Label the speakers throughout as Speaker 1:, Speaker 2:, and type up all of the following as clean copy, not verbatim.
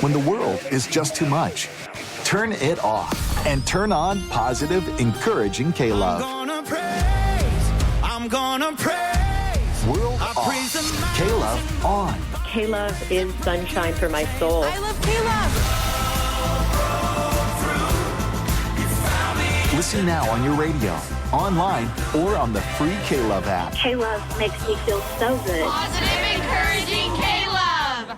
Speaker 1: When the world is just too much, turn it off and turn on positive, encouraging K-Love.
Speaker 2: I'm gonna praise.
Speaker 1: World off. K-Love on.
Speaker 3: K-Love is sunshine for my soul.
Speaker 2: I love K-Love.
Speaker 1: Listen now on your radio, online, or on the free K-Love app.
Speaker 3: K-Love makes me feel so good.
Speaker 4: Positive, encouraging K-Love.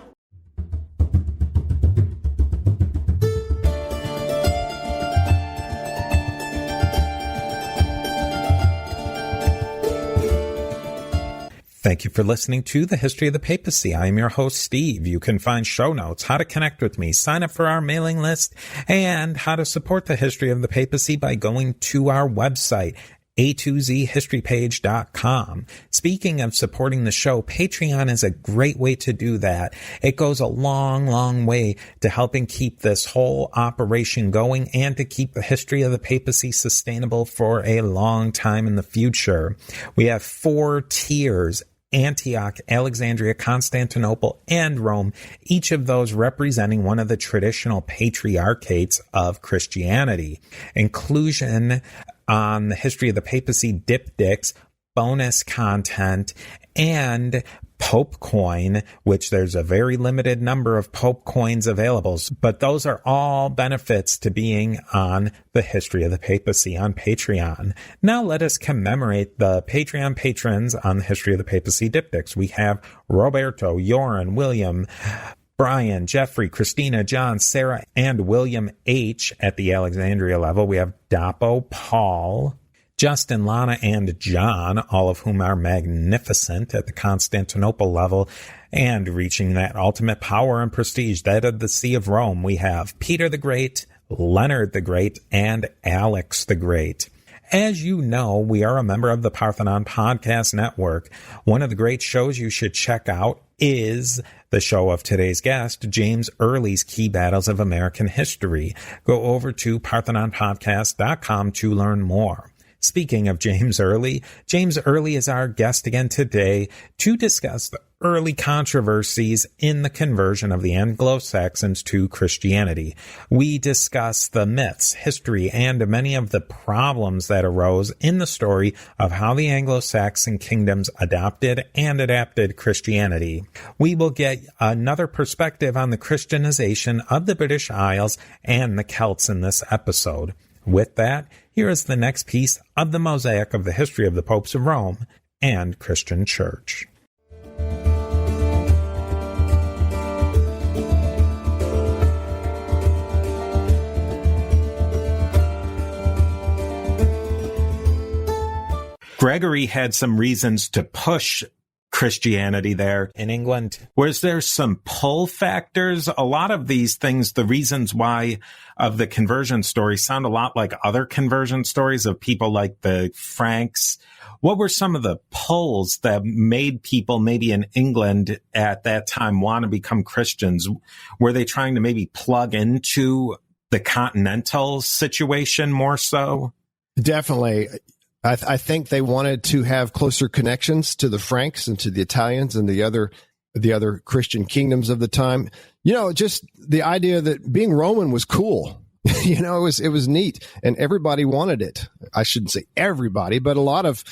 Speaker 5: Thank you for listening to The History of the Papacy. I am your host, Steve. You can find show notes, how to connect with me, sign up for our mailing list, and how to support The History of the Papacy by going to our website, a2zhistorypage.com. Speaking of supporting the show, Patreon is a great way to do that. It goes a long, long way to helping keep this whole operation going and to keep the history of the papacy sustainable for a long time in the future. We have 4 tiers: Antioch, Alexandria, Constantinople, and Rome, each of those representing one of the traditional patriarchates of Christianity. Inclusion on the history of the papacy diptychs, bonus content, and Pope coin, which there's a very limited number of Pope coins available. But those are all benefits to being on the history of the papacy on Patreon. Now let us commemorate the Patreon patrons on the history of the papacy diptychs. We have Roberto, Joran, William, Brian, Jeffrey, Christina, John, Sarah, and William H. at the Alexandria level. We have Dapo, Paul, Justin, Lana, and John, all of whom are magnificent at the Constantinople level and reaching that ultimate power and prestige, that of the See of Rome. We have Peter the Great, Leonard the Great, and Alex the Great. As you know, we are a member of the Parthenon Podcast Network. One of the great shows you should check out is the show of today's guest, James Early's Key Battles of American History. Go over to parthenonpodcast.com to learn more. Speaking of James Early is our guest again today to discuss the early controversies in the conversion of the Anglo-Saxons to Christianity. We discuss the myths, history, and many of the problems that arose in the story of how the Anglo-Saxon kingdoms adopted and adapted Christianity. We will get another perspective on the Christianization of the British Isles and the Celts in this episode. With that, here is the next piece of the mosaic of the history of the popes of Rome and Christian Church. Gregory had some reasons to push Christianity there in England. Was there some pull factors? A lot of these things, the reasons why of the conversion story sound a lot like other conversion stories of people like the Franks. What were some of the pulls that made people maybe in England at that time want to become Christians? Were they trying to maybe plug into the continental situation more so?
Speaker 6: Definitely. I think they wanted to have closer connections to the Franks and to the Italians and the other Christian kingdoms of the time. You know, just the idea that being Roman was cool. You know, it was neat, and everybody wanted it. I shouldn't say everybody, but a lot of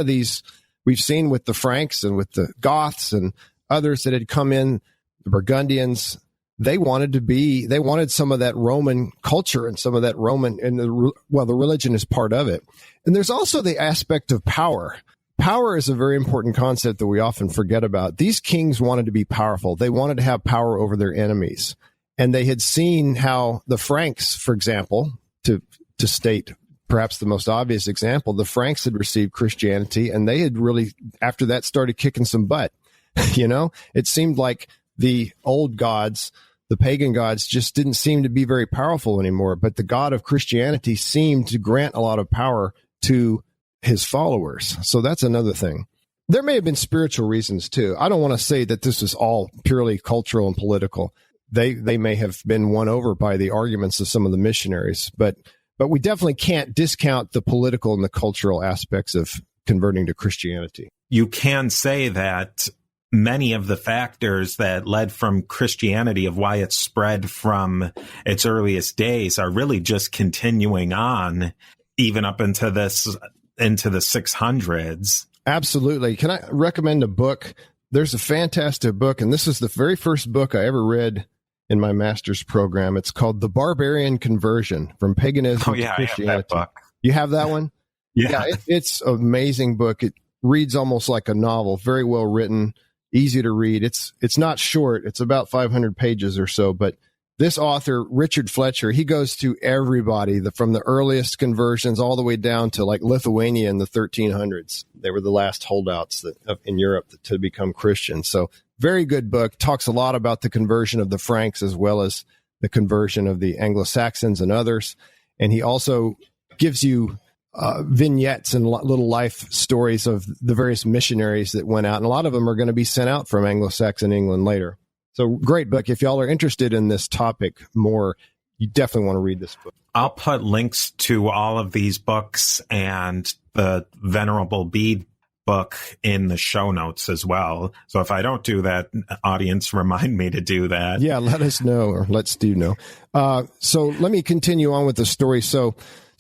Speaker 6: these we've seen with the Franks and with the Goths and others that had come in, the Burgundians. They wanted some of that Roman culture and some of that Roman, and the religion is part of it. And there's also the aspect of power. Power is a very important concept that we often forget about. These kings wanted to be powerful. They wanted to have power over their enemies. And they had seen how the Franks, for example, to state perhaps the most obvious example, the Franks had received Christianity, and they had really, after that, started kicking some butt. You know, it seemed like the old gods, the pagan gods, just didn't seem to be very powerful anymore. But the God of Christianity seemed to grant a lot of power to his followers. So that's another thing. There may have been spiritual reasons too. I don't want to say that this was all purely cultural and political. They may have been won over by the arguments of some of the missionaries, but we definitely can't discount the political and the cultural aspects of converting to Christianity.
Speaker 5: You can say that many of the factors that led from Christianity, of why it spread from its earliest days, are really just continuing on even up into the 600s.
Speaker 6: Absolutely. Can I recommend a book? There's a fantastic book, and this is the very first book I ever read in my master's program. It's called The Barbarian Conversion, From Paganism to Christianity.
Speaker 5: I have that book.
Speaker 6: You have that one?
Speaker 5: Yeah.
Speaker 6: It's an amazing book. It reads almost like a novel, very well written, easy to read. It's not short. It's about 500 pages or so, but this author, Richard Fletcher, he goes through everybody from the earliest conversions all the way down to like Lithuania in the 1300s. They were the last holdouts in Europe to become Christians. So very good book. Talks a lot about the conversion of the Franks as well as the conversion of the Anglo-Saxons and others. And he also gives you vignettes and little life stories of the various missionaries that went out. And a lot of them are going to be sent out from Anglo-Saxon England later. So great book. If y'all are interested in this topic more, you definitely want to read this book.
Speaker 5: I'll put links to all of these books and the Venerable Bede book in the show notes as well. So if I don't do that, audience, remind me to do that.
Speaker 6: Yeah, let us know, or let Steve know. So let me continue on with the story. So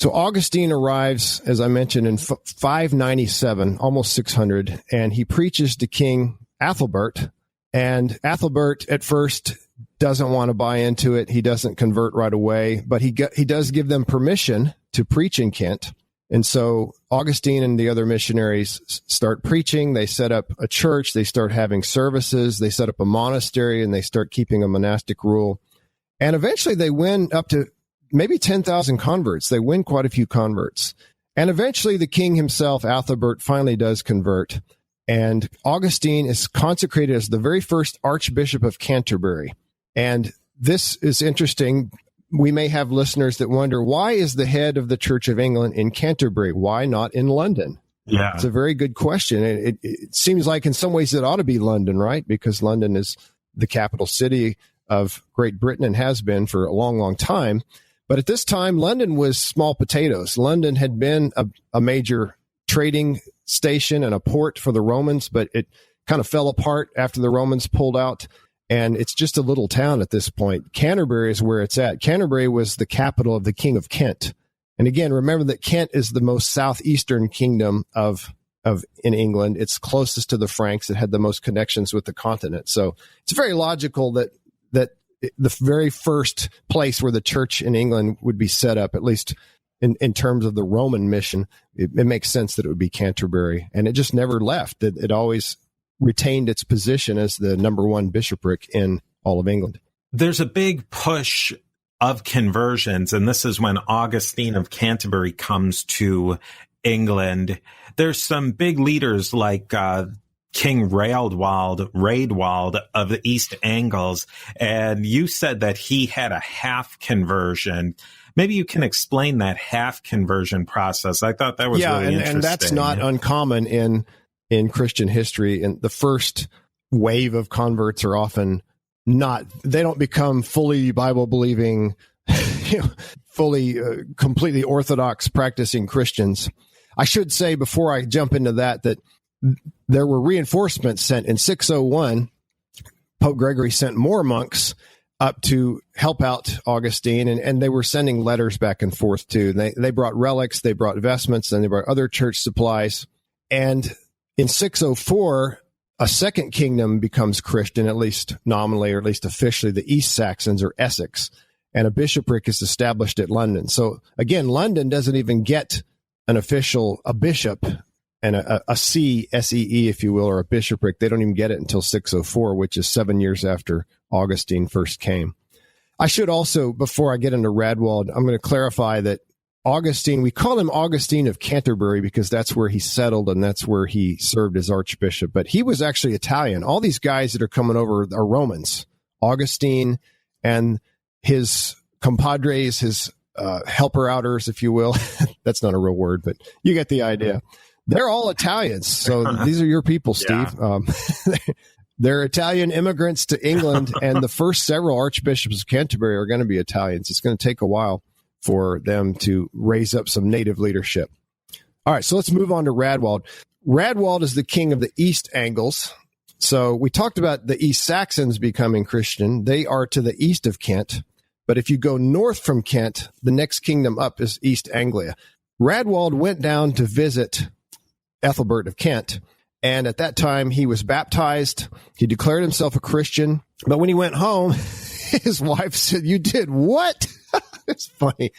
Speaker 6: Augustine arrives, as I mentioned, in 597, almost 600, and he preaches to King Athelbert. And Athelbert at first doesn't want to buy into it. He doesn't convert right away, but he does give them permission to preach in Kent. And so Augustine and the other missionaries start preaching. They set up a church. They start having services. They set up a monastery, and they start keeping a monastic rule. And eventually they win up to maybe 10,000 converts. They win quite a few converts. And eventually the king himself, Athelbert, finally does convert. And Augustine is consecrated as the very first Archbishop of Canterbury. And this is interesting. We may have listeners that wonder, why is the head of the Church of England in Canterbury? Why not in London?
Speaker 5: Yeah.
Speaker 6: It's a very good question. It seems like in some ways it ought to be London, right? Because London is the capital city of Great Britain and has been for a long, long time. But at this time, London was small potatoes. London had been a major trading station and a port for the Romans, but it kind of fell apart after the Romans pulled out. And it's just a little town at this point. Canterbury is where it's at. Canterbury was the capital of the King of Kent. And again, remember that Kent is the most southeastern kingdom in England. It's closest to the Franks. It had the most connections with the continent. So it's very logical that the very first place where the church in England would be set up, at least in terms of the Roman mission, it makes sense that it would be Canterbury. And it just never left. It always retained its position as the number one bishopric in all of England.
Speaker 5: There's a big push of conversions, and this is when Augustine of Canterbury comes to England. There's some big leaders like King Raedwald of the East Angles, and you said that he had a half conversion. Maybe you can explain that half conversion process. I thought that was really interesting.
Speaker 6: And that's not uncommon in Christian history. And the first wave of converts are often they don't become fully Bible believing, completely Orthodox practicing Christians. I should say before I jump into that there were reinforcements sent in 601. Pope Gregory sent more monks up to help out Augustine, and they were sending letters back and forth too. They brought relics, they brought vestments, and they brought other church supplies. And in 604, a second kingdom becomes Christian, at least nominally, or at least officially, the East Saxons or Essex, and a bishopric is established at London. So again, London doesn't even get a bishop and a see, S-E-E, if you will, or a bishopric. They don't even get it until 604, which is 7 years after Augustine first came. I should also, before I get into Raedwald, I'm going to clarify that Augustine, we call him Augustine of Canterbury because that's where he settled and that's where he served as archbishop. But he was actually Italian. All these guys that are coming over are Romans. Augustine and his compadres, his helper-outers, if you will. That's not a real word, but you get the idea. They're all Italians. So these are your people, Steve. Yeah. They're Italian immigrants to England, and the first several archbishops of Canterbury are going to be Italians. It's going to take a while for them to raise up some native leadership. All right, so let's move on to Raedwald. Raedwald is the king of the East Angles, So we talked about the East Saxons becoming Christian. They are to the east of Kent. But if you go north from Kent, the next kingdom up is East Anglia. Radwald went down to visit Ethelbert of Kent. And at that time, he was baptized. He declared himself a Christian. But when he went home, his wife said, "You did what?" It's funny.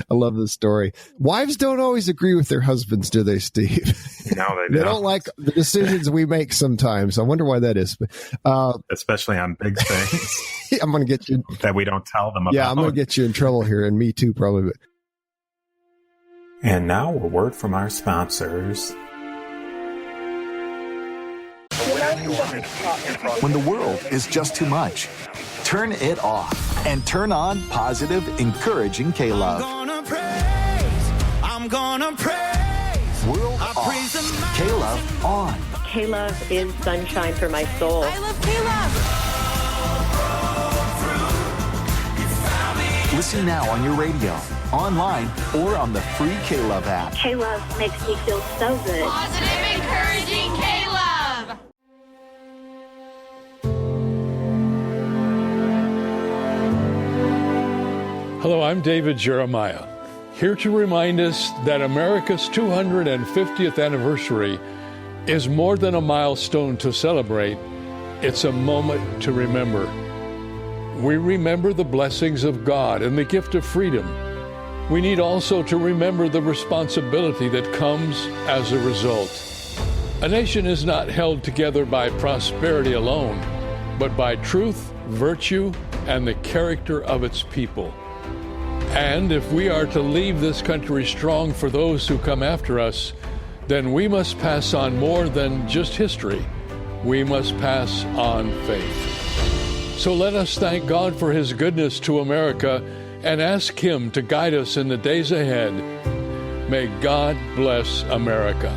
Speaker 6: I love this story. Wives don't always agree with their husbands, do they, Steve?
Speaker 7: No, they don't.
Speaker 6: They don't like the decisions we make sometimes. I wonder why that is.
Speaker 7: Especially on big things.
Speaker 6: I'm going to get you.
Speaker 7: That we don't tell them about.
Speaker 6: Yeah, I'm going to get you in trouble here, and me too, probably.
Speaker 5: And now a word from our sponsors.
Speaker 1: When the world is just too much, turn it off and turn on positive, encouraging K-Love.
Speaker 2: I'm gonna praise.
Speaker 1: World
Speaker 2: I
Speaker 1: off.
Speaker 2: praise the mighty
Speaker 1: K-Love on.
Speaker 3: K-Love is sunshine for my soul.
Speaker 2: I love K-Love.
Speaker 1: Listen now on your radio, online, or on the free K-Love app.
Speaker 3: K-Love makes me feel so good.
Speaker 4: Positive, encouraging K-Love.
Speaker 8: Hello, I'm David Jeremiah, here to remind us that America's 250th anniversary is more than a milestone to celebrate. It's a moment to remember. We remember the blessings of God and the gift of freedom. We need also to remember the responsibility that comes as a result. A nation is not held together by prosperity alone, but by truth, virtue, and the character of its people. And if we are to leave this country strong for those who come after us, then we must pass on more than just history. We must pass on faith. So let us thank God for His goodness to America and ask Him to guide us in the days ahead. May God bless America.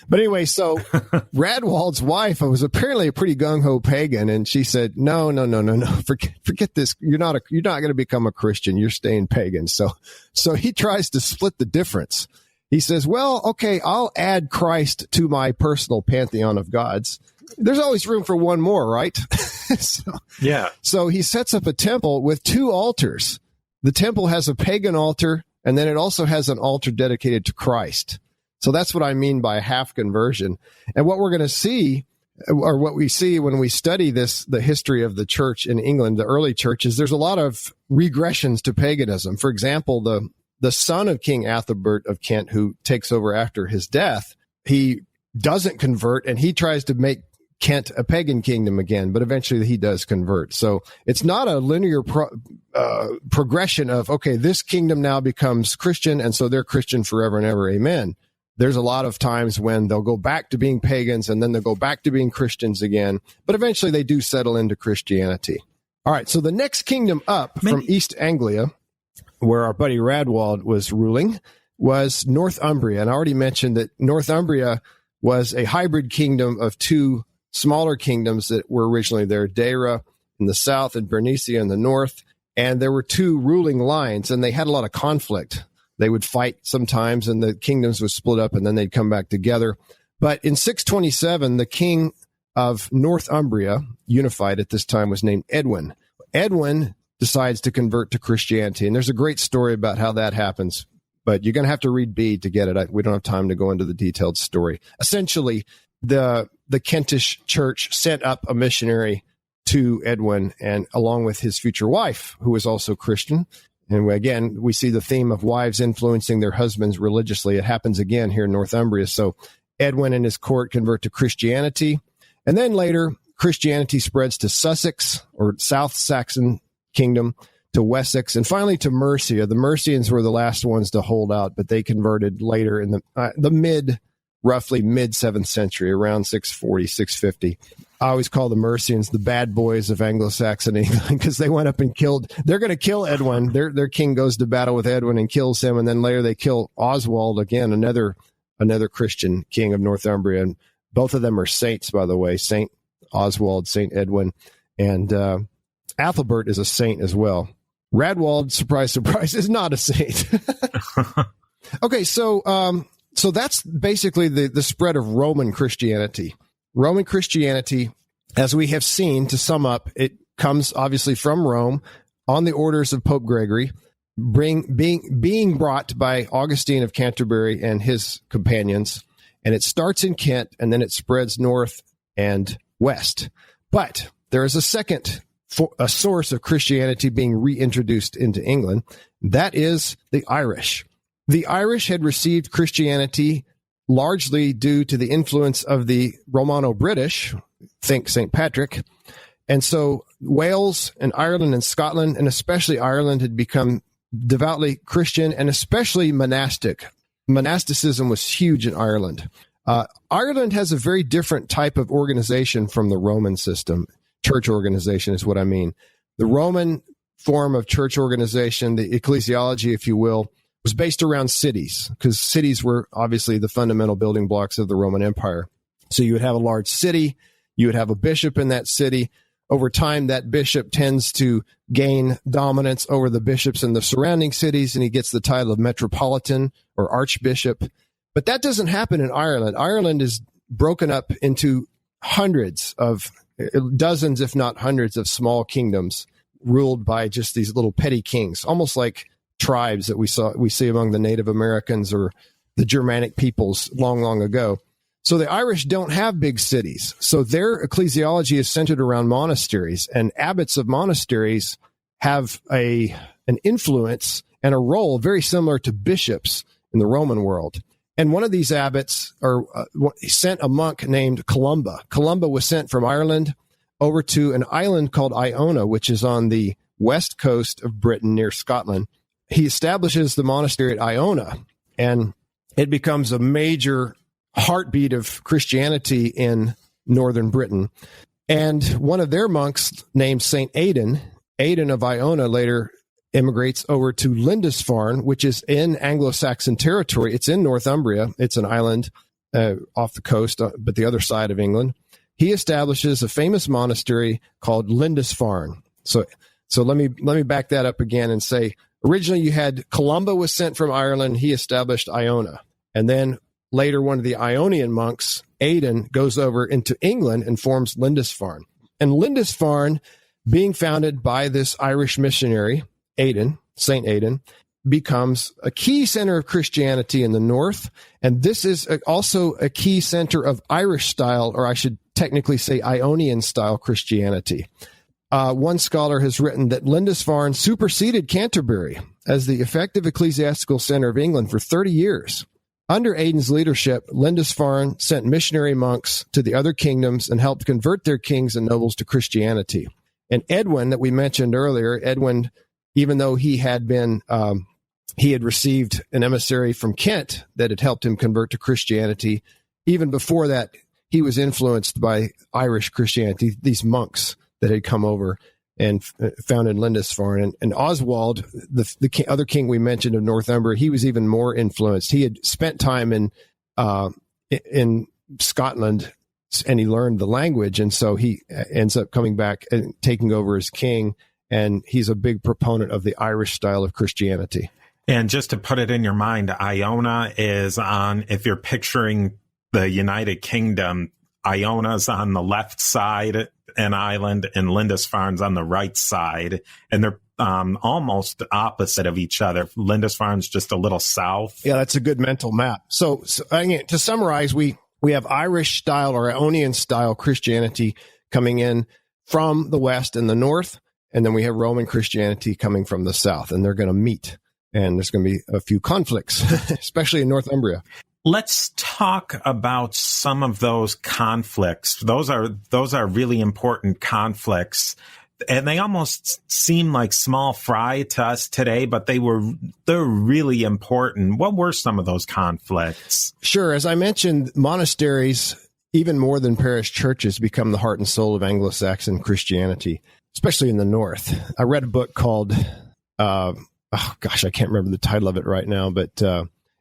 Speaker 6: But anyway, so Radwald's wife was apparently a pretty gung-ho pagan, and she said, no, forget this. You're not going to become a Christian. You're staying pagan. So he tries to split the difference. He says, well, okay, I'll add Christ to my personal pantheon of gods. There's always room for one more, right? So he sets up a temple with two altars. The temple has a pagan altar, and then it also has an altar dedicated to Christ. So that's what I mean by half conversion. And what we're going to see, or what we see when we study the history of the church in England, the early churches, there's a lot of regressions to paganism. For example, the son of King Ethelbert of Kent, who takes over after his death, he doesn't convert, and he tries to make Kent a pagan kingdom again, but eventually he does convert. So it's not a linear progression of, okay, this kingdom now becomes Christian, and so they're Christian forever and ever, amen. There's a lot of times when they'll go back to being pagans, and then they'll go back to being Christians again, but eventually they do settle into Christianity. All right, so the next kingdom up from East Anglia, where our buddy Radwald was ruling, was Northumbria. And I already mentioned that Northumbria was a hybrid kingdom of two smaller kingdoms that were originally there, Deira in the south and Bernicia in the north. And there were two ruling lines, and they had a lot of conflict. They would fight sometimes, and the kingdoms would split up, and then they'd come back together. But in 627, the king of Northumbria, unified at this time, was named Edwin. Edwin decides to convert to Christianity, and there's a great story about how that happens, but you're going to have to read Bede to get it. We don't have time to go into the detailed story. Essentially, the Kentish church sent up a missionary to Edwin, and along with his future wife, who was also Christian. And again, we see the theme of wives influencing their husbands religiously. It happens again here in Northumbria. So Edwin and his court convert to Christianity. And then later, Christianity spreads to Sussex, or South Saxon Kingdom, to Wessex, and finally to Mercia. The Mercians were the last ones to hold out, but they converted later in the roughly mid 7th century, around 640, 650. I always call the Mercians the bad boys of Anglo-Saxon England, because they went up and they're going to kill Edwin. Their king goes to battle with Edwin and kills him. And then later they kill Oswald again, another Christian king of Northumbria. And both of them are saints, by the way, Saint Oswald, Saint Edwin. And Ethelbert is a saint as well. Radwald, surprise, surprise, is not a saint. Okay, so So that's basically the spread of Roman Christianity. Roman Christianity, as we have seen, to sum up, it comes obviously from Rome on the orders of Pope Gregory, being brought by Augustine of Canterbury and his companions. And it starts in Kent, and then it spreads north and west. But there is a second a source of Christianity being reintroduced into England. That is the Irish. The Irish had received Christianity largely due to the influence of the Romano-British, think St. Patrick. And so Wales and Ireland and Scotland, and especially Ireland, had become devoutly Christian and especially monastic. Monasticism was huge in Ireland. Ireland has a very different type of organization from the Roman system. Church organization is what I mean. The Roman form of church organization, the ecclesiology, if you will, was based around cities, because cities were obviously the fundamental building blocks of the Roman Empire. So you would have a large city, you would have a bishop in that city. Over time, that bishop tends to gain dominance over the bishops in the surrounding cities, and he gets the title of metropolitan or archbishop. But that doesn't happen in Ireland. Ireland is broken up into dozens, if not hundreds, of small kingdoms ruled by just these little petty kings, almost like tribes that we see among the Native Americans or the Germanic peoples long ago. So the Irish don't have big cities. So their ecclesiology is centered around monasteries, and abbots of monasteries have an influence and a role very similar to bishops in the Roman world. And one of these abbots sent a monk named Columba. Columba was sent from Ireland over to an island called Iona, which is on the west coast of Britain near Scotland. He establishes the monastery at Iona, and it becomes a major heartbeat of Christianity in northern Britain. And one of their monks named St. Aidan of Iona, later immigrates over to Lindisfarne, which is in Anglo-Saxon territory. It's in Northumbria. It's an island off the coast, but the other side of England. He establishes a famous monastery called Lindisfarne. So let me back that up again and say, originally you had Columba was sent from Ireland. He established Iona. And then later, one of the Ionian monks, Aidan, goes over into England and forms Lindisfarne. And Lindisfarne, being founded by this Irish missionary, Aidan, St. Aidan, becomes a key center of Christianity in the north. And this is also a key center of Irish style, or I should technically say Ionian style Christianity. One scholar has written that Lindisfarne superseded Canterbury as the effective ecclesiastical center of England for 30 years. Under Aidan's leadership, Lindisfarne sent missionary monks to the other kingdoms and helped convert their kings and nobles to Christianity. And Edwin, that we mentioned earlier, even though he had received an emissary from Kent that had helped him convert to Christianity, even before that, he was influenced by Irish Christianity, these monks that had come over and founded Lindisfarne. And Oswald, the other king we mentioned of Northumbria, he was even more influenced. He had spent time in Scotland, and he learned the language, and so he ends up coming back and taking over as king, and he's a big proponent of the Irish style of Christianity.
Speaker 7: And just to put it in your mind, Iona is on, if you're picturing the United Kingdom, Iona's on the left side, an island, and Lindisfarne's on the right side, and they're almost opposite of each other. Lindisfarne's just a little south.
Speaker 6: Yeah, that's a good mental map. So again, to summarize, we have Irish style or Ionian style Christianity coming in from the west and the north, and then we have Roman Christianity coming from the south, and they're going to meet, and there's going to be a few conflicts, especially in Northumbria.
Speaker 7: Let's talk about some of those conflicts. Those are really important conflicts, and they almost seem like small fry to us today, but they're really important. What were some of those conflicts?
Speaker 6: Sure. As I mentioned, monasteries, even more than parish churches, become the heart and soul of Anglo-Saxon Christianity, especially in the north. I read a book called, I can't remember the title of it right now, but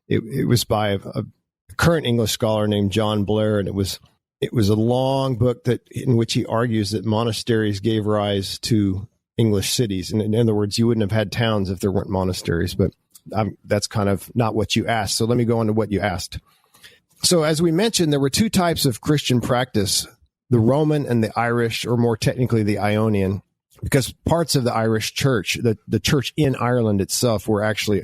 Speaker 6: it was by a current English scholar named John Blair, and it was a long book in which he argues that monasteries gave rise to English cities. And in other words, you wouldn't have had towns if there weren't monasteries. But that's kind of not what you asked. So let me go on to what you asked. So as we mentioned, there were two types of Christian practice, the Roman and the Irish, or more technically the Ionian, because parts of the Irish church, the church in Ireland itself, were actually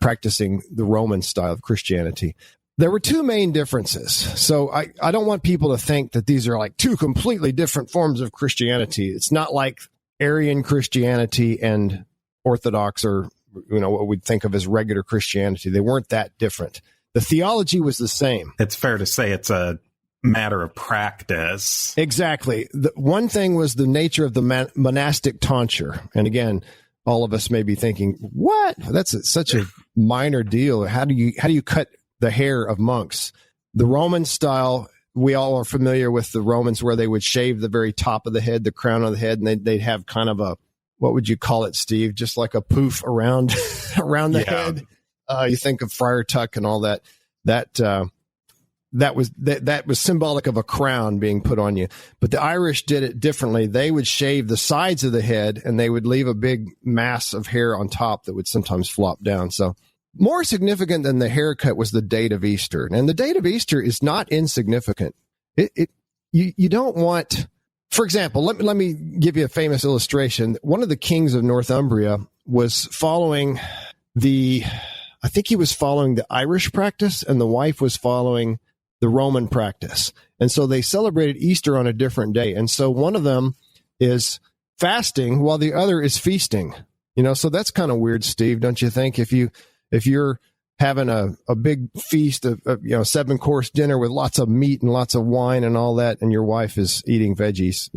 Speaker 6: practicing the Roman style of Christianity. There were two main differences. So I don't want people to think that these are like two completely different forms of Christianity. It's not like Arian Christianity and Orthodox, or what we'd think of as regular Christianity. They weren't that different. The theology was the same.
Speaker 7: It's fair to say it's a matter of practice.
Speaker 6: Exactly. The one thing was the nature of the monastic tonsure. And again, all of us may be thinking, what? That's such a minor deal. How do you cut the hair of monks? The Roman style, we all are familiar with the Romans, where they would shave the very top of the head, the crown of the head, and they'd have kind of a, what would you call it, Steve? Just like a poof around the head. You think of Friar Tuck and all that. That was symbolic of a crown being put on you. But the Irish did it differently. They would shave the sides of the head, and they would leave a big mass of hair on top that would sometimes flop down. So more significant than the haircut was the date of Easter. And the date of Easter is not insignificant. You don't want, for example, let me give you a famous illustration. One of the kings of Northumbria was following I think he was following the Irish practice, and the wife was following the Roman practice. And so they celebrated Easter on a different day. And so one of them is fasting while the other is feasting. So that's kind of weird, Steve, don't you think? If you're having a big feast of 7-course dinner with lots of meat and lots of wine and all that, and your wife is eating veggies,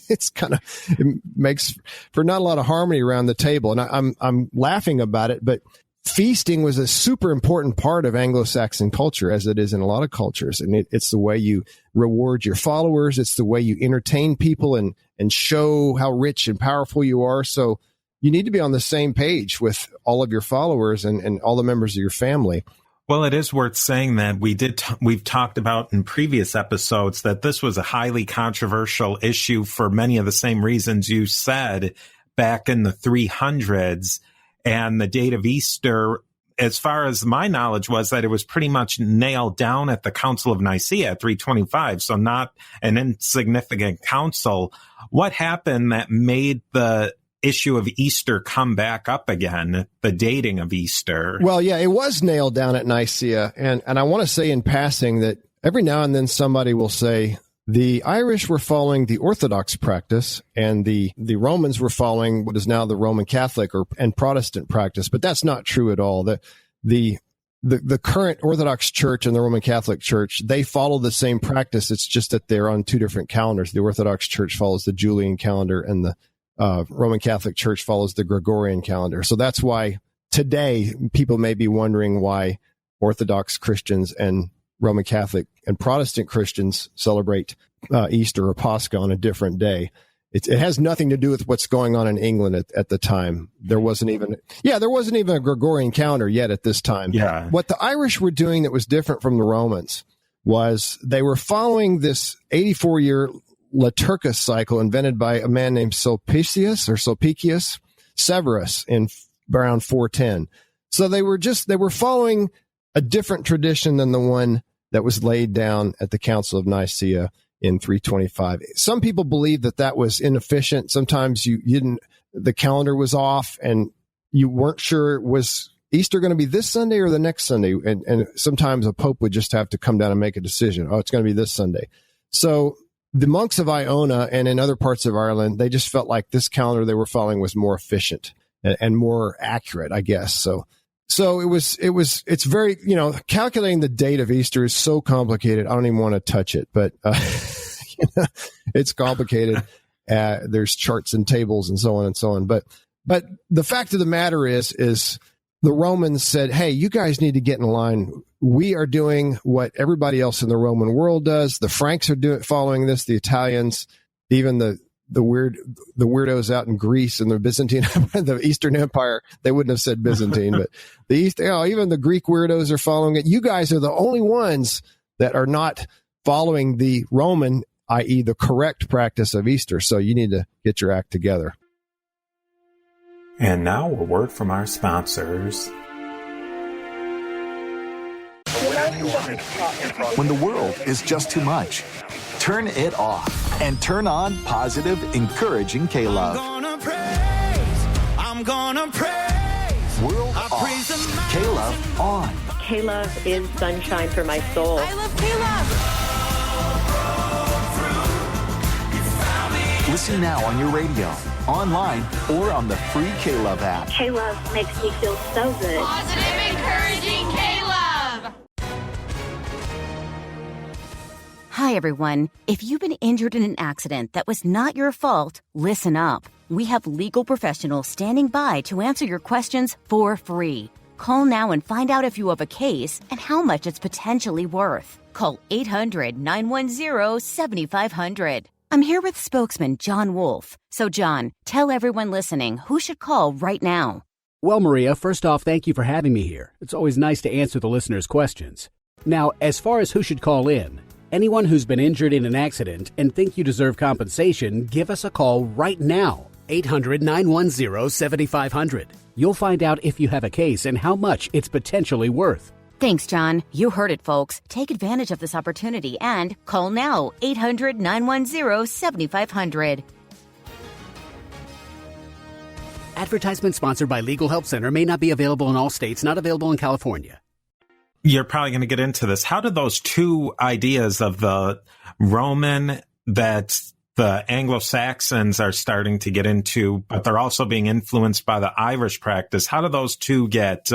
Speaker 6: it makes for not a lot of harmony around the table. And I'm laughing about it, but feasting was a super important part of Anglo-Saxon culture, as it is in a lot of cultures. And it's the way you reward your followers. It's the way you entertain people and show how rich and powerful you are. So you need to be on the same page with all of your followers and all the members of your family.
Speaker 7: Well, it is worth saying that we've talked about in previous episodes that this was a highly controversial issue for many of the same reasons you said back in the 300s. And the date of Easter, as far as my knowledge, was that it was pretty much nailed down at the Council of Nicaea at 325, so not an insignificant council. What happened that made the issue of Easter come back up again, the dating of Easter?
Speaker 6: Well, yeah, it was nailed down at Nicaea. And I want to say in passing that every now and then somebody will say, the Irish were following the Orthodox practice, and the Romans were following what is now the Roman Catholic and Protestant practice. But that's not true at all. The current Orthodox Church and the Roman Catholic Church, they follow the same practice. It's just that they're on two different calendars. The Orthodox Church follows the Julian calendar, and the Roman Catholic Church follows the Gregorian calendar. So that's why today people may be wondering why Orthodox Christians and Roman Catholic and Protestant Christians celebrate Easter or Pascha on a different day. It has nothing to do with what's going on in England at the time. There wasn't even a Gregorian calendar yet at this time.
Speaker 7: Yeah.
Speaker 6: What the Irish were doing that was different from the Romans was they were following this 84-year liturgus cycle invented by a man named Sulpicius Severus in around 410. So they were following a different tradition than the one that was laid down at the Council of Nicaea in 325. Some people believe that was inefficient. Sometimes the calendar was off and you weren't sure, was Easter going to be this Sunday or the next Sunday? And sometimes a pope would just have to come down and make a decision. Oh, it's going to be this Sunday. So the monks of Iona and in other parts of Ireland, they just felt like this calendar they were following was more efficient and more accurate, I guess. So it's very, calculating the date of Easter is so complicated. I don't even want to touch it, but it's complicated. There's charts and tables and so on and so on. But the fact of the matter is the Romans said, hey, you guys need to get in line. We are doing what everybody else in the Roman world does. The Franks are following this, the Italians, even the weirdos out in Greece and the Byzantine, the Eastern Empire, they wouldn't have said Byzantine, but even the Greek weirdos are following it. You guys are the only ones that are not following the Roman, i.e. the correct practice of Easter. So you need to get your act together.
Speaker 5: And now a word from our sponsors.
Speaker 1: When the world is just too much, turn it off and turn on positive, encouraging K-Love.
Speaker 2: I'm gonna praise.
Speaker 1: World off. K-Love on.
Speaker 3: K-Love is sunshine for my soul.
Speaker 4: I love K-Love.
Speaker 1: Listen now on your radio, online, or on the free K-Love app.
Speaker 3: K-Love makes me feel so good.
Speaker 4: Positive, encouraging K-Love.
Speaker 9: Hi, everyone. If you've been injured in an accident that was not your fault, listen up. We have legal professionals standing by to answer your questions for free. Call now and find out if you have a case and how much it's potentially worth. Call 800-910-7500. I'm here with spokesman John Wolf. So, John, tell everyone listening who should call right now.
Speaker 10: Well, Maria, first off, thank you for having me here. It's always nice to answer the listeners' questions. Now, as far as who should call in, anyone who's been injured in an accident and think you deserve compensation, give us a call right now. 800-910-7500. You'll find out if you have a case and how much it's potentially worth.
Speaker 9: Thanks, John. You heard it, folks. Take advantage of this opportunity and call now. 800-910-7500.
Speaker 10: Advertisement sponsored by Legal Help Center. May not be available in all states. Not available in California.
Speaker 7: You're probably going to get into this. How do those two ideas of the Roman that the Anglo-Saxons are starting to get into, but they're also being influenced by the Irish practice, how do those two get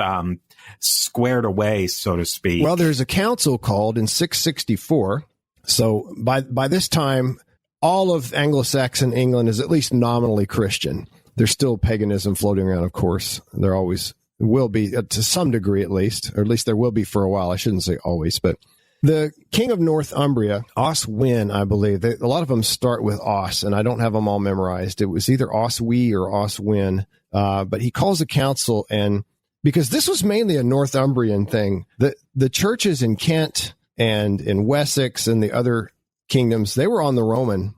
Speaker 7: squared away, so to speak?
Speaker 6: Well, there's a council called in 664. So by this time, all of Anglo-Saxon England is at least nominally Christian. There's still paganism floating around, of course. There always will be, to some degree at least, or at least there will be for a while. I shouldn't say always, but the king of Northumbria, Oswin, I believe, a lot of them start with Os, and I don't have them all memorized. It was either Oswi or Oswin, but he calls a council, and because this was mainly a Northumbrian thing, the churches in Kent and in Wessex and the other kingdoms, they were on the Roman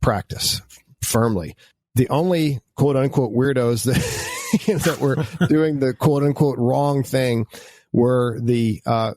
Speaker 6: practice firmly. The only quote-unquote weirdos that were doing the quote-unquote wrong thing were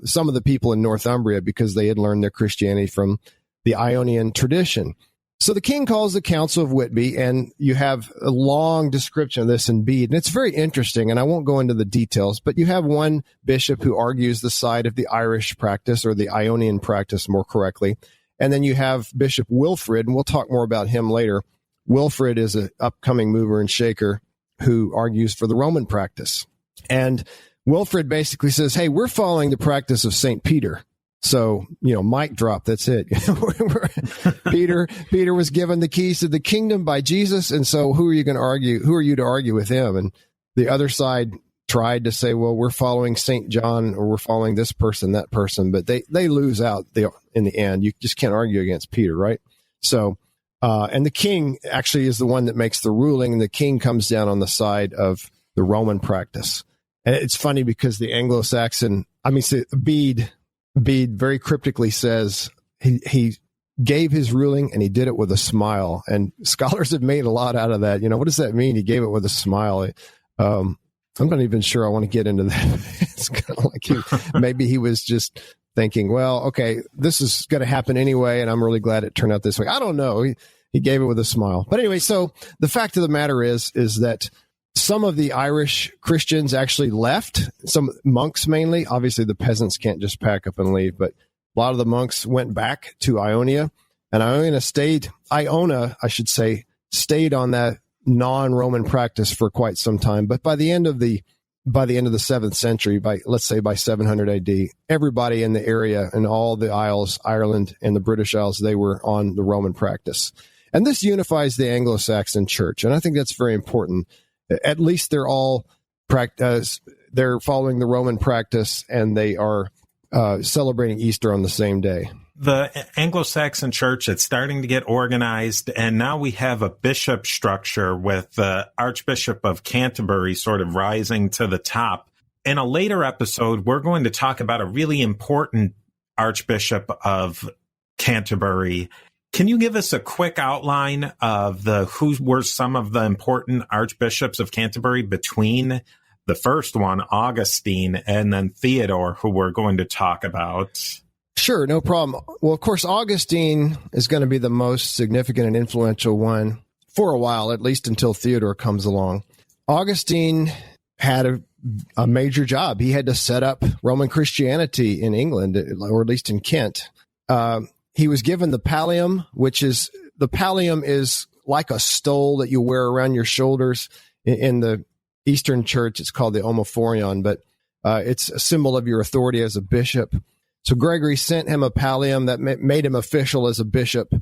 Speaker 6: some of the people in Northumbria, because they had learned their Christianity from the Ionian tradition. So the king calls the Council of Whitby, and you have a long description of this in Bede, and it's very interesting, and I won't go into the details, but you have one bishop who argues the side of the Irish practice, or the Ionian practice more correctly, and then you have Bishop Wilfrid, and we'll talk more about him later. Wilfrid is an upcoming mover and shaker who argues for the Roman practice. And Wilfrid basically says, hey, we're following the practice of St. Peter. So, mic drop, that's it. Peter was given the keys to the kingdom by Jesus. And so who are you going to argue? Who are you to argue with him? And the other side tried to say, well, we're following St. John, or we're following this person, that person, but they lose out in the end. You just can't argue against Peter, right? So, and the king actually is the one that makes the ruling, and the king comes down on the side of the Roman practice. And it's funny because the Anglo-Saxon, Bede very cryptically says he gave his ruling and he did it with a smile. And scholars have made a lot out of that. What does that mean? He gave it with a smile. I'm not even sure I want to get into that. It's kind of like maybe he was just thinking, well, okay, this is going to happen anyway, and I'm really glad it turned out this way. I don't know. He gave it with a smile. But anyway, so the fact of the matter is that some of the Irish Christians actually left, some monks mainly. Obviously, the peasants can't just pack up and leave, but a lot of the monks went back to Ionia, and Iona stayed on that non-Roman practice for quite some time. But by the end of the 7th century, let's say by 700 AD, everybody in the area and all the Isles, Ireland and the British Isles, they were on the Roman practice. And this unifies the Anglo-Saxon church. And I think that's very important. At least they're all they're following the Roman practice, and they are celebrating Easter on the same day.
Speaker 7: The Anglo-Saxon church, it's starting to get organized, and now we have a bishop structure with the Archbishop of Canterbury sort of rising to the top. In a later episode, we're going to talk about a really important Archbishop of Canterbury Can you give us a quick outline of who were some of the important archbishops of Canterbury between the first one, Augustine, and then Theodore, who we're going to talk about?
Speaker 6: Sure, no problem. Well, of course, Augustine is going to be the most significant and influential one for a while, at least until Theodore comes along. Augustine had a major job. He had to set up Roman Christianity in England, or at least in Kent. He was given the pallium, the pallium is like a stole that you wear around your shoulders. In the Eastern Church, it's called the omophorion, but it's a symbol of your authority as a bishop. So Gregory sent him a pallium that made him official as a bishop,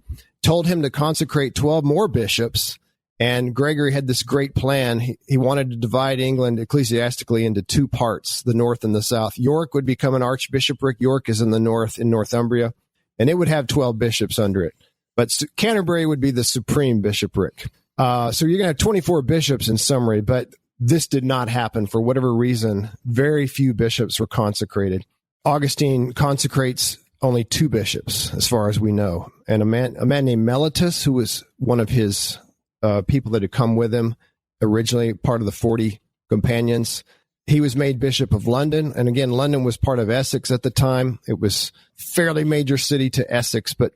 Speaker 6: told him to consecrate 12 more bishops, and Gregory had this great plan. He wanted to divide England ecclesiastically into two parts, the north and the south. York would become an archbishopric. York is in the north, in Northumbria, and it would have 12 bishops under it. But Canterbury would be the supreme bishopric. So you're going to have 24 bishops in summary, but this did not happen for whatever reason. Very few bishops were consecrated. Augustine consecrates only 2 bishops, as far as we know, and a man named Mellitus, who was one of his people that had come with him, originally part of the 40 companions. He was made Bishop of London, and again, London was part of Essex at the time. It was fairly major city to Essex, but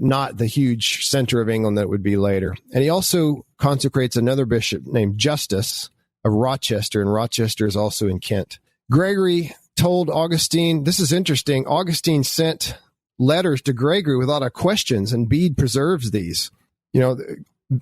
Speaker 6: not the huge center of England that it would be later. And he also consecrates another bishop named Justus of Rochester, and Rochester is also in Kent. Gregory told Augustine, this is interesting, Augustine sent letters to Gregory with a lot of questions, and Bede preserves these. You know,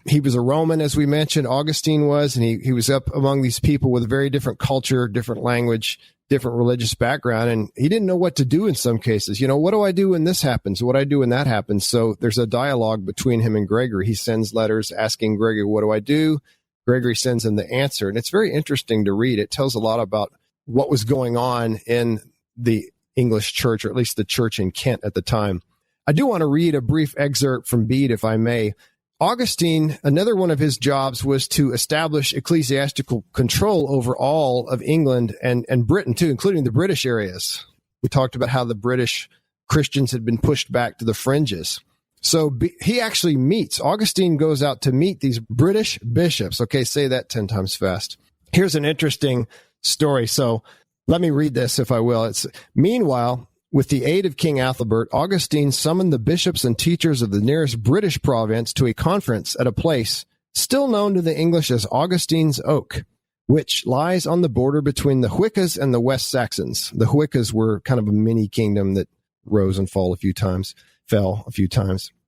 Speaker 6: he was a Roman, as we mentioned, Augustine was, and he was up among these people with a very different culture, different language, different religious background, and he didn't know what to do in some cases. You know, what do I do when this happens? What do I do when that happens? So there's a dialogue between him and Gregory. He sends letters asking Gregory, what do I do? Gregory sends him the answer, and it's very interesting to read. It tells a lot about what was going on in the English church, or at least the church in Kent at the time. I do want to read a brief excerpt from Bede, if I may. Augustine, another one of his jobs was to establish ecclesiastical control over all of England and Britain, too, including the British areas. We talked about how the British Christians had been pushed back to the fringes. So he actually Augustine goes out to meet these British bishops. Okay, say that 10 times fast. Here's an interesting story. So let me read this, if I will. Meanwhile, with the aid of King Athelbert, Augustine summoned the bishops and teachers of the nearest British province to a conference at a place still known to the English as Augustine's Oak, which lies on the border between the Hwiccas and the West Saxons. The Hwiccas were kind of a mini kingdom that rose and fell a few times.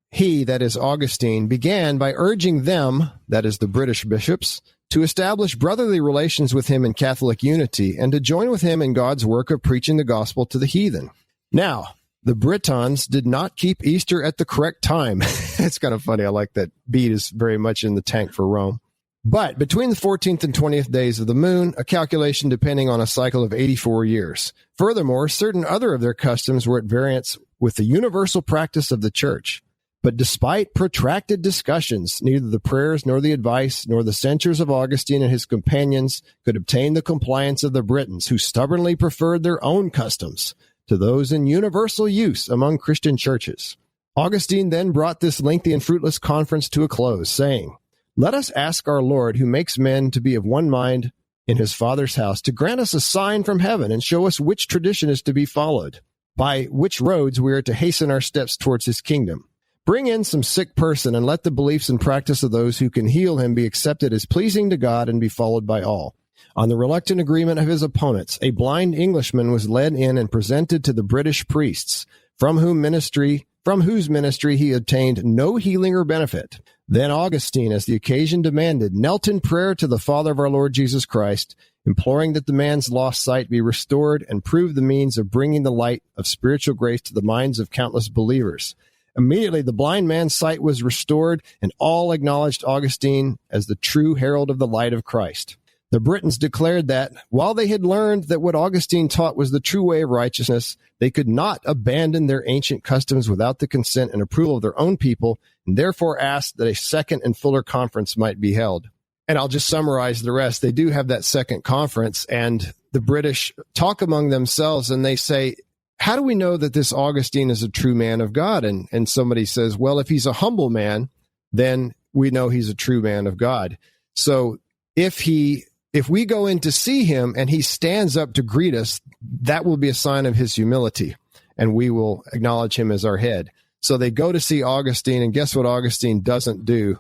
Speaker 6: He, that is Augustine, began by urging them, that is the British bishops, to establish brotherly relations with him in Catholic unity and to join with him in God's work of preaching the gospel to the heathen. Now, the Britons did not keep Easter at the correct time. It's kind of funny. I like that Bede is very much in the tank for Rome. But between the 14th and 20th days of the moon, a calculation depending on a cycle of 84 years. Furthermore, certain other of their customs were at variance with the universal practice of the church. But despite protracted discussions, neither the prayers nor the advice nor the censures of Augustine and his companions could obtain the compliance of the Britons, who stubbornly preferred their own customs to those in universal use among Christian churches. Augustine then brought this lengthy and fruitless conference to a close, saying, "Let us ask our Lord, who makes men to be of one mind in his Father's house, to grant us a sign from heaven and show us which tradition is to be followed, by which roads we are to hasten our steps towards his kingdom. Bring in some sick person, and let the beliefs and practice of those who can heal him be accepted as pleasing to God and be followed by all." On the reluctant agreement of his opponents, a blind Englishman was led in and presented to the British priests, from whose ministry he obtained no healing or benefit. Then Augustine, as the occasion demanded, knelt in prayer to the Father of our Lord Jesus Christ, imploring that the man's lost sight be restored and prove the means of bringing the light of spiritual grace to the minds of countless believers. Immediately the blind man's sight was restored, and all acknowledged Augustine as the true herald of the light of Christ. The Britons declared that, while they had learned that what Augustine taught was the true way of righteousness, they could not abandon their ancient customs without the consent and approval of their own people, and therefore asked that a second and fuller conference might be held. And I'll just summarize the rest. They do have that second conference, and the British talk among themselves, and they say, how do we know that this Augustine is a true man of God? And somebody says, well, if he's a humble man, then we know he's a true man of God. So if we go in to see him and he stands up to greet us, that will be a sign of his humility, and we will acknowledge him as our head. So they go to see Augustine, and guess what Augustine doesn't do?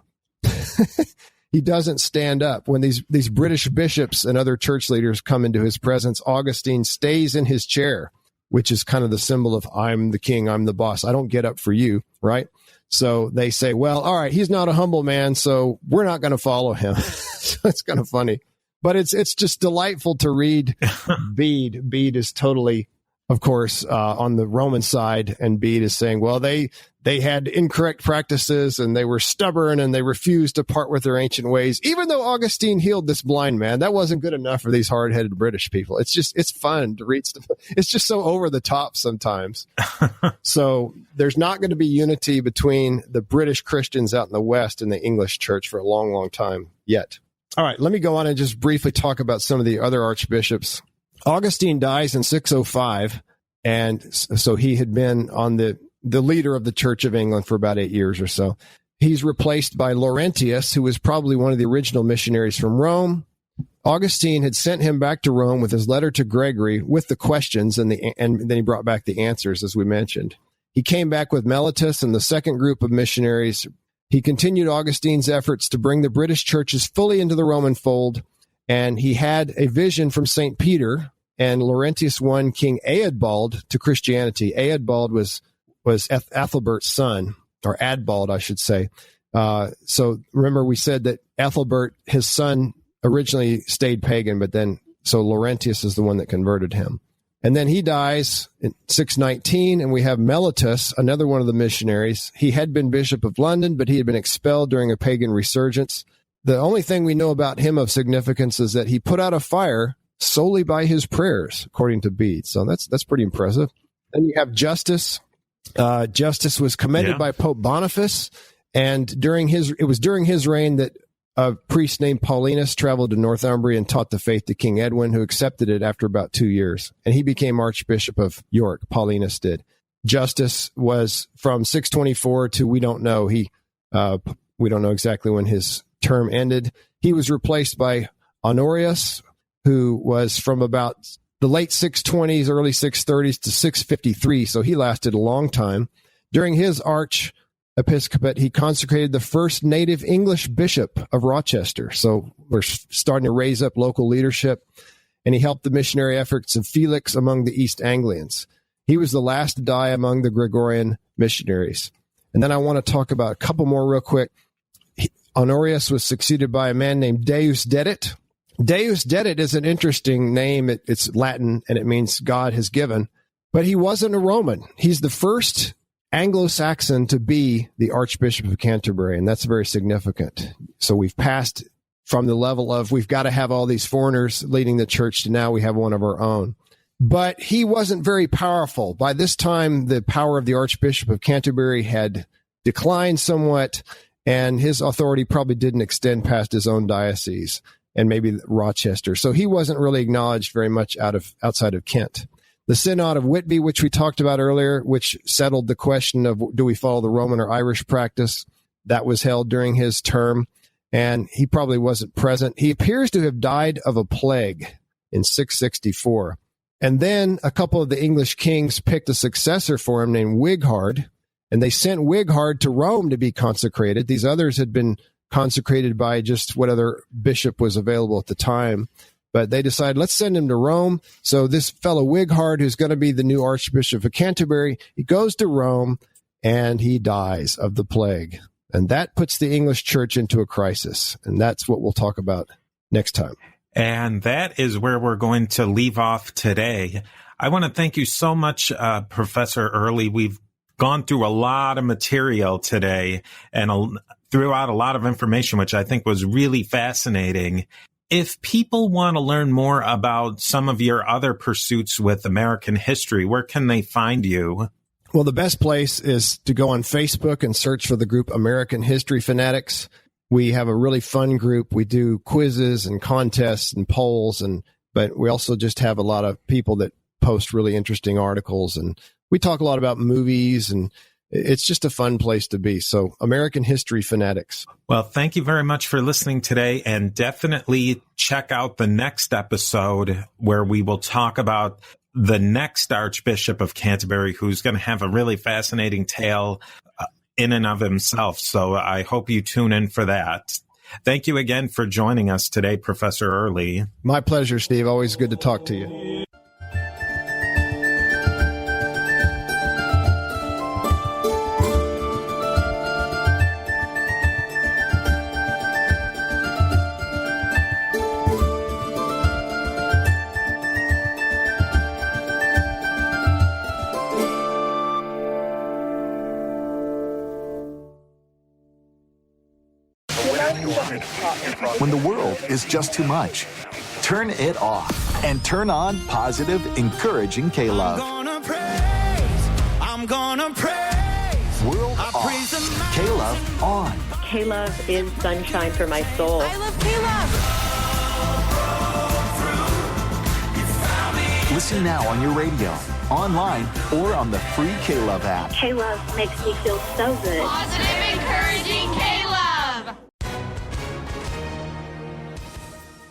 Speaker 6: He doesn't stand up. When these British bishops and other church leaders come into his presence, Augustine stays in his chair, which is kind of the symbol of I'm the king, I'm the boss. I don't get up for you, right? So they say, well, all right, he's not a humble man, so we're not going to follow him. So it's kind of funny. But it's just delightful to read Bede. Bede is totally, of course, on the Roman side, and Bede is saying, well, they had incorrect practices and they were stubborn and they refused to part with their ancient ways. Even though Augustine healed this blind man, that wasn't good enough for these hard-headed British people. It's fun to read stuff. It's just so over the top sometimes. So there's not going to be unity between the British Christians out in the West and the English church for a long, long time yet. All right, let me go on and just briefly talk about some of the other archbishops. Augustine dies in 605, and so he had been on the leader of the Church of England for about 8 years or so. He's replaced by Laurentius, who was probably one of the original missionaries from Rome. Augustine had sent him back to Rome with his letter to Gregory with the questions, and then he brought back the answers, as we mentioned. He came back with Mellitus and the second group of missionaries. He continued Augustine's efforts to bring the British churches fully into the Roman fold, and he had a vision from St. Peter, and Laurentius won King Eadbald to Christianity. Eadbald was Ethelbert's son, or Adbald, I should say. So remember, we said that Ethelbert, his son, originally stayed pagan, but then, so Laurentius is the one that converted him. And then he dies in 619, and we have Mellitus, another one of the missionaries. He had been Bishop of London, but he had been expelled during a pagan resurgence. The only thing we know about him of significance is that he put out a fire solely by his prayers, according to Bede. So that's pretty impressive. Then you have Justus. Justus was commended by Pope Boniface, and it was during his reign that a priest named Paulinus traveled to Northumbria and taught the faith to King Edwin, who accepted it after about 2 years. And he became Archbishop of York. Paulinus did. Justus was from 624 to we don't know. We don't know exactly when his term ended. He was replaced by Honorius, who was from about the late 620s, early 630s to 653. So he lasted a long time. During his archiepiscopate, he consecrated the first native English bishop of Rochester. So we're starting to raise up local leadership. And he helped the missionary efforts of Felix among the East Anglians. He was the last to die among the Gregorian missionaries. And then I want to talk about a couple more real quick. Honorius was succeeded by a man named Deus Dedit. Deus Dedit is an interesting name. It's Latin, and it means God has given. But he wasn't a Roman. He's the first Anglo-Saxon to be the Archbishop of Canterbury, and that's very significant. So we've passed from the level of we've got to have all these foreigners leading the church to now we have one of our own. But he wasn't very powerful. By this time, the power of the Archbishop of Canterbury had declined somewhat, and his authority probably didn't extend past his own diocese and maybe Rochester. So he wasn't really acknowledged very much outside of Kent. The Synod of Whitby, which we talked about earlier, which settled the question of do we follow the Roman or Irish practice, that was held during his term, and he probably wasn't present. He appears to have died of a plague in 664. And then a couple of the English kings picked a successor for him named Wighard, and they sent Wighard to Rome to be consecrated. These others had been consecrated by just what other bishop was available at the time. But they decided, let's send him to Rome. So this fellow Wighard, who's going to be the new Archbishop of Canterbury, he goes to Rome and he dies of the plague. And that puts the English church into a crisis. And that's what we'll talk about next time.
Speaker 7: And that is where we're going to leave off today. I want to thank you so much, Professor Early. We've gone through a lot of material today and threw out a lot of information, which I think was really fascinating. If people want to learn more about some of your other pursuits with American history, where can they find you?
Speaker 6: Well, the best place is to go on Facebook and search for the group American History Fanatics. We have a really fun group. We do quizzes and contests and polls, but we also just have a lot of people that post really interesting articles, and we talk a lot about movies, and it's just a fun place to be. So American History Fanatics.
Speaker 7: Well, thank you very much for listening today, and definitely check out the next episode where we will talk about the next Archbishop of Canterbury, who's going to have a really fascinating tale in and of himself. So I hope you tune in for that. Thank you again for joining us today, Professor Early.
Speaker 6: My pleasure, Steve. Always good to talk to you.
Speaker 1: When the world is just too much, turn it off and turn on positive, encouraging K-Love.
Speaker 2: I'm gonna praise.
Speaker 1: World off. K-Love on.
Speaker 3: K-Love is sunshine for my soul.
Speaker 4: I love K-Love.
Speaker 1: Listen now on your radio, online, or on the free K-Love app.
Speaker 3: K-Love makes me feel so good.
Speaker 4: Positive, encouraging K-Love.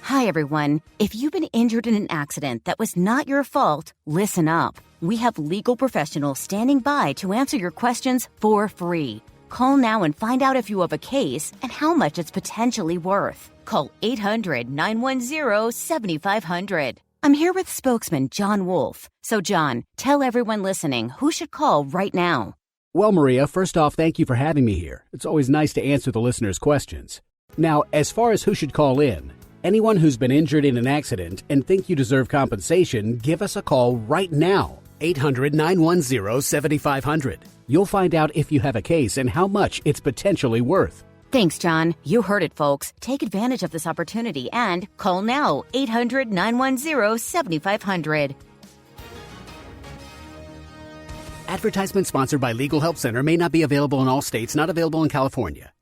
Speaker 9: Hi, everyone. If you've been injured in an accident that was not your fault, listen up. We have legal professionals standing by to answer your questions for free. Call now and find out if you have a case and how much it's potentially worth. Call 800-910-7500. I'm here with spokesman John Wolfe. So, John, tell everyone listening who should call right now.
Speaker 10: Well, Maria, first off, thank you for having me here. It's always nice to answer the listeners' questions. Now, as far as who should call in, anyone who's been injured in an accident and think you deserve compensation, give us a call right now. 800-910-7500. You'll find out if you have a case and how much it's potentially worth.
Speaker 9: Thanks, John. You heard it, folks. Take advantage of this opportunity and call now. 800-910-7500.
Speaker 10: Advertisement sponsored by Legal Help Center may not be available in all states, not available in California.